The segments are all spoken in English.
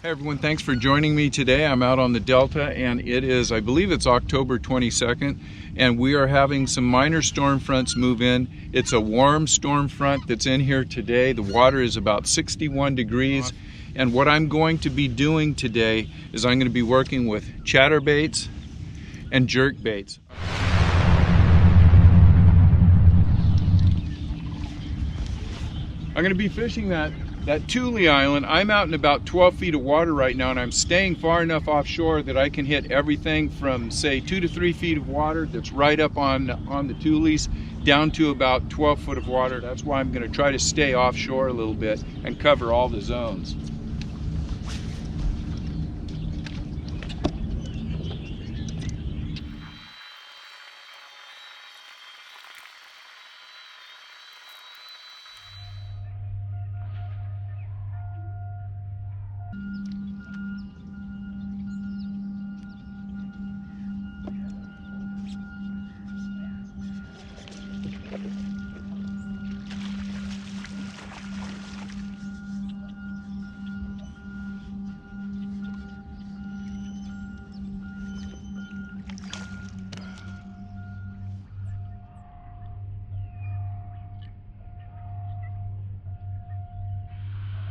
Hey everyone, thanks for joining me today. I'm out on the Delta and it is, I believe it's October 22nd, and we are having some minor storm fronts move in. It's a warm storm front that's in here today. The water is about 61 degrees, and what I'm going to be doing today is I'm going to be working with chatterbaits and jerkbaits. I'm going to be fishing that Thule Island. I'm out in about 12 feet of water right now, and I'm staying far enough offshore that I can hit everything from, say, 2 to 3 feet of water that's right up on the Thules down to about 12 foot of water. That's why I'm going to try to stay offshore a little bit and cover all the zones.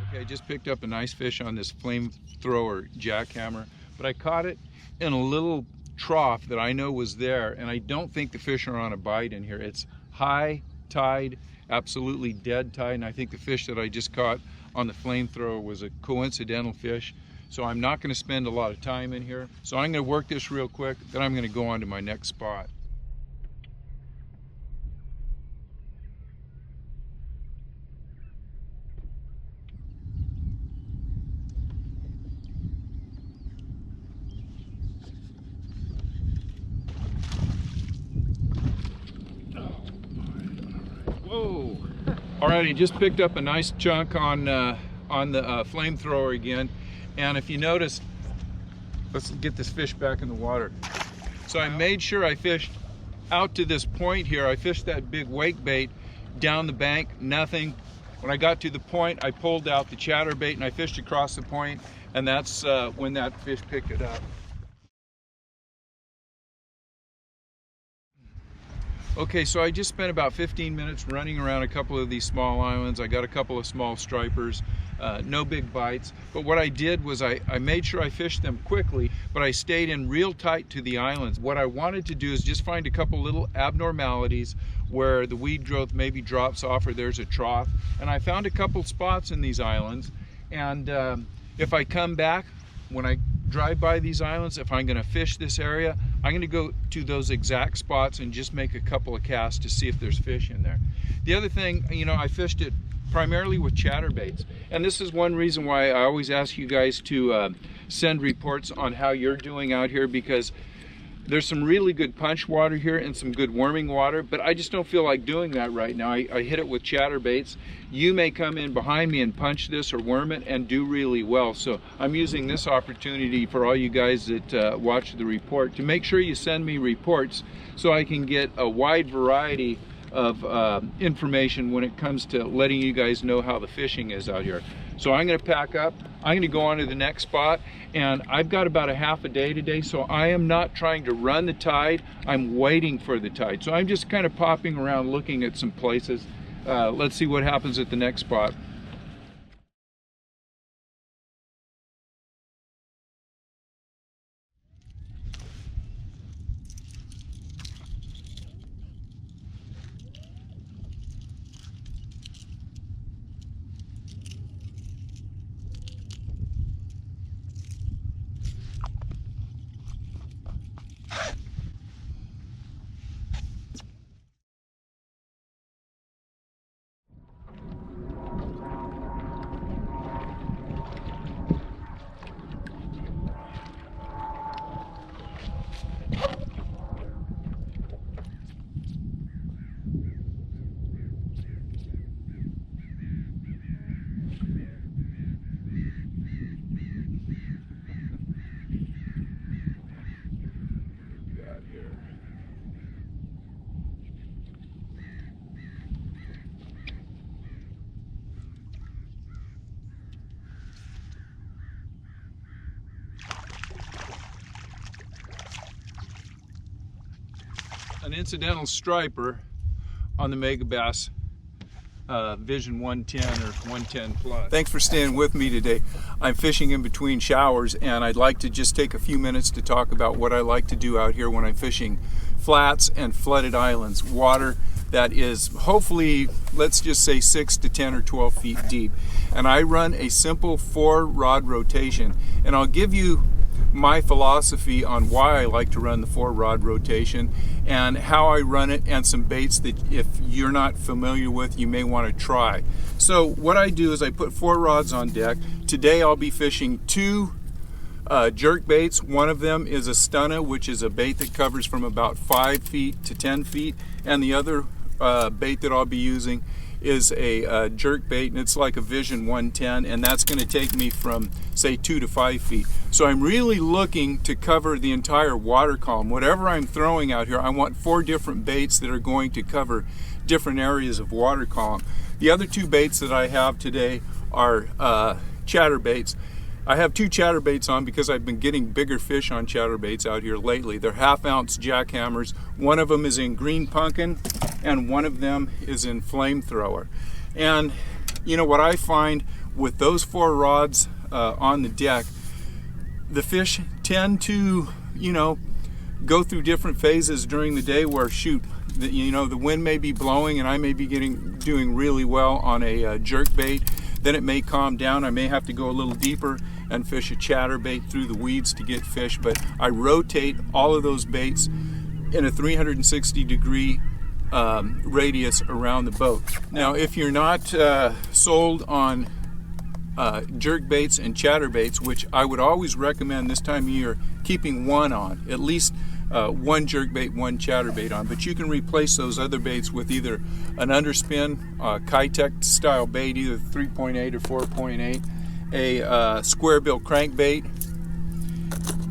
Okay, I just picked up a nice fish on this flamethrower jackhammer, but I caught it in a little trough that I know was there, and I don't think the fish are on a bite in here. It's high tide, absolutely dead tide, and I think the fish that I just caught on the flamethrower was a coincidental fish. So I'm not going to spend a lot of time in here. So I'm going to work this real quick, then I'm going to go on to my next spot. Whoa! Alrighty, just picked up a nice chunk on the flamethrower again, and if you notice, let's get this fish back in the water. So I made sure I fished out to this point here. I fished that big wake bait down the bank, nothing. When I got to the point, I pulled out the chatterbait and I fished across the point, and that's when that fish picked it up. Okay, so I just spent about 15 minutes running around a couple of these small islands. I got a couple of small stripers, no big bites. But what I did was I made sure I fished them quickly, but I stayed in real tight to the islands. What I wanted to do is just find a couple little abnormalities where the weed growth maybe drops off or there's a trough. And I found a couple spots in these islands. And if I come back, when I drive by these islands, if I'm going to fish this area, I'm going to go to those exact spots and just make a couple of casts to see if there's fish in there. The other thing, you know, I fished it primarily with chatterbaits, and this is one reason why I always ask you guys to send reports on how you're doing out here, because there's some really good punch water here and some good worming water, but I just don't feel like doing that right now. I hit it with chatterbaits. You may come in behind me and punch this or worm it and do really well. So I'm using this opportunity for all you guys that watch the report to make sure you send me reports so I can get a wide variety of information when it comes to letting you guys know how the fishing is out here. So I'm going to pack up, I'm going to go on to the next spot, and I've got about a half a day today, so I am not trying to run the tide, I'm waiting for the tide. So I'm just kind of popping around looking at some places. Let's see what happens at the next spot. an incidental striper on the Megabass Vision 110 or 110 Plus. Thanks for staying with me today. I'm fishing in between showers, and I'd like to just take a few minutes to talk about what I like to do out here when I'm fishing flats and flooded islands, water that is hopefully, let's just say 6 to 10 or 12 feet deep. And I run a simple 4-rod rotation, and I'll give you my philosophy on why I like to run the 4-rod rotation and how I run it, and some baits that if you're not familiar with, you may want to try. So what I do is I put 4 rods on deck. Today I'll be fishing 2 jerk baits. One of them is a stunna, which is a bait that covers from about 5 feet to 10 feet, and the other bait that I'll be using is a jerk bait, and it's like a Vision 110, and that's going to take me from, say, 2 to 5 feet. So I'm really looking to cover the entire water column. Whatever I'm throwing out here, I want 4 different baits that are going to cover different areas of water column. The other 2 baits that I have today are chatterbaits. I have 2 chatterbaits on because I've been getting bigger fish on chatterbaits out here lately. They're 1/2-ounce jackhammers. One of them is in green pumpkin, and one of them is in flamethrower. And you know what I find with those 4 rods on the deck, the fish tend to, you know, go through different phases during the day where, shoot, the wind may be blowing and I may be doing really well on a jerk bait. Then it may calm down. I may have to go a little deeper and fish a chatterbait through the weeds to get fish, but I rotate all of those baits in a 360-degree radius around the boat. Now, if you're not sold on jerk baits and chatterbaits, which I would always recommend this time of year, keeping one on, at least one jerk bait, one chatterbait on, but you can replace those other baits with either an underspin Kitech style bait, either 3.8 or 4.8, a square bill crankbait.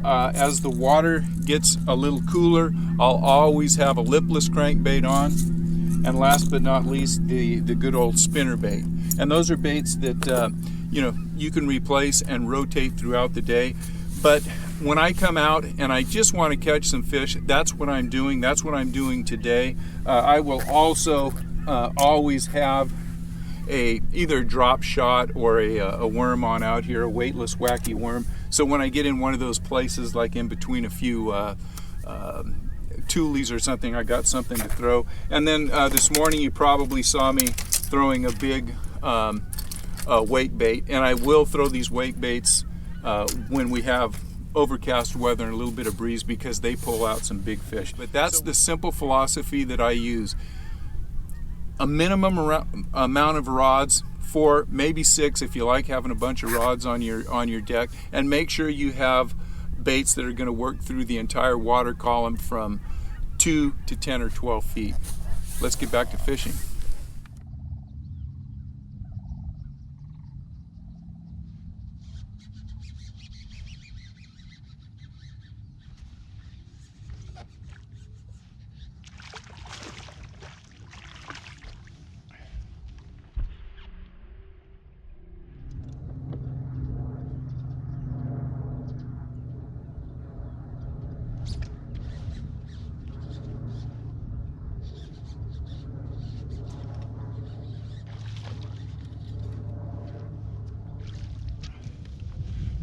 As the water gets a little cooler, I'll always have a lipless crankbait on, and last but not least, the good old spinner bait. And those are baits that you can replace and rotate throughout the day. But when I come out and I just want to catch some fish, that's what I'm doing. That's what I'm doing today. I will also always have either a drop shot or a worm on out here, a weightless wacky worm. So when I get in one of those places, like in between a few toolies or something, I got something to throw. And then this morning you probably saw me throwing a big wake bait, and I will throw these wake baits when we have overcast weather and a little bit of breeze, because they pull out some big fish. But that's the simple philosophy that I use. A minimum amount of rods, 4, maybe 6 if you like having a bunch of rods on your deck, and make sure you have baits that are going to work through the entire water column from 2 to 10 or 12 feet. Let's get back to fishing.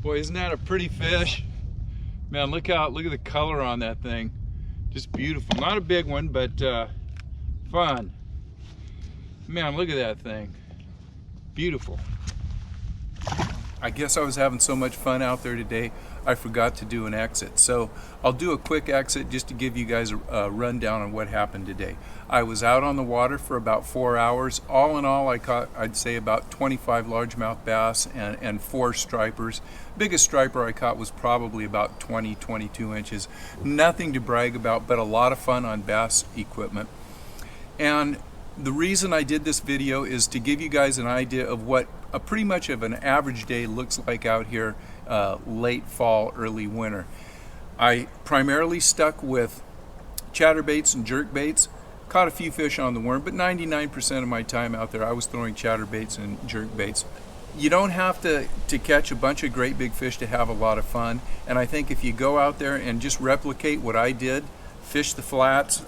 Boy, isn't that a pretty fish? Man, look at the color on that thing. Just beautiful. Not a big one, but fun. Man, look at that thing. Beautiful. I guess I was having so much fun out there today, I forgot to do an exit. So I'll do a quick exit just to give you guys a rundown on what happened today. I was out on the water for about 4 hours. All in all, I caught, I'd say, about 25 largemouth bass and 4 stripers. Biggest striper I caught was probably about 20-22 inches. Nothing to brag about, but a lot of fun on bass equipment. And the reason I did this video is to give you guys an idea of what pretty much of an average day looks like out here late fall, early winter. I primarily stuck with chatterbaits and jerkbaits. Caught a few fish on the worm, but 99% of my time out there I was throwing chatterbaits and jerkbaits. You don't have to catch a bunch of great big fish to have a lot of fun, and I think if you go out there and just replicate what I did, Fish the flats.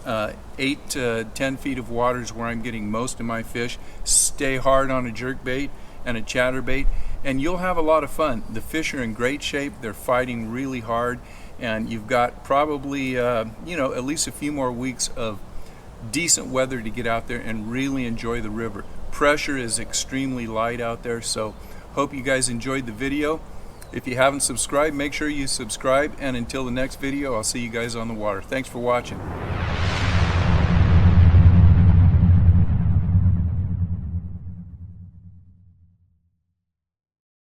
8 to 10 feet of water is where I'm getting most of my fish. Stay hard on a jerk bait and a chatterbait, and you'll have a lot of fun. The fish are in great shape. They're fighting really hard, and you've got probably at least a few more weeks of decent weather to get out there and really enjoy the river. Pressure is extremely light out there, so hope you guys enjoyed the video. If you haven't subscribed, make sure you subscribe, and until the next video, I'll see you guys on the water. Thanks for watching.